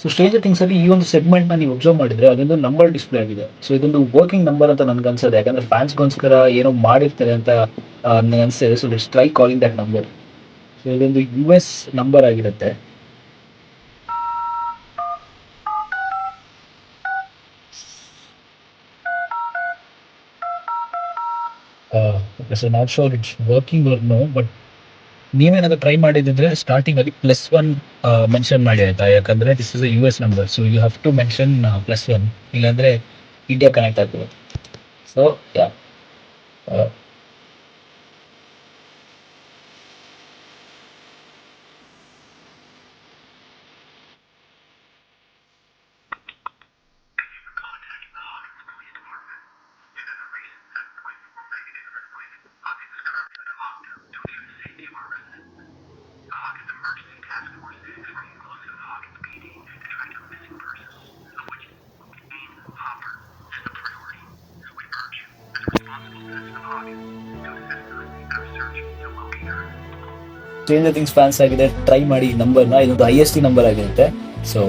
So stranger things ಅಲ್ಲಿ ಈ ಒಂದು ಸೆಗ್ಮೆಂಟ್ ನ ನೀವು ಅಬ್ಸರ್ವ್ ಮಾಡಿದ್ರೆ ಅದೊಂದು ನಂಬರ್ ಡಿಸ್ಪ್ಲೇ ಆಗಿದೆ. ಸೊ ಇದೊಂದು ವರ್ಕಿಂಗ್ ನಂಬರ್ ಅಂತ ನನ್ಗೆ ಅನ್ಸೋದು, ಯಾಕಂದ್ರೆ ಫ್ಯಾನ್ಸ್ಗೋಸ್ಕರ ಏನೋ ಮಾಡಿರ್ತಾರೆ ಅಂತ ನನಗೆ ಅನ್ಸಿದೆ. So let's try calling that number. So ಇದೊಂದು US ನಂಬರ್ ಆಗಿರುತ್ತೆ. So not sure it's working or no, but ನೀವೇನಾದ್ರೂ ಟ್ರೈ ಮಾಡಿದ್ರೆ ಸ್ಟಾರ್ಟಿಂಗ್ ಅಲ್ಲಿ +1 ಮೆನ್ಷನ್ ಮಾಡಿ ಆಯ್ತಾ, ಯಾಕಂದ್ರೆ this is US number. So you have to mention +1, ಇಲ್ಲಾಂದ್ರೆ ಇಂಡಿಯಾ ಕನೆಕ್ಟ್ ಆಗ್ತದೆ. So yeah stranger things fans ಆಗಿದೆ, ಟ್ರೈ ಮಾಡಿ ನಂಬರ್ನ. ಇದೊಂದು IST ನಂಬರ್ ಆಗಿರುತ್ತೆ. ಸೊ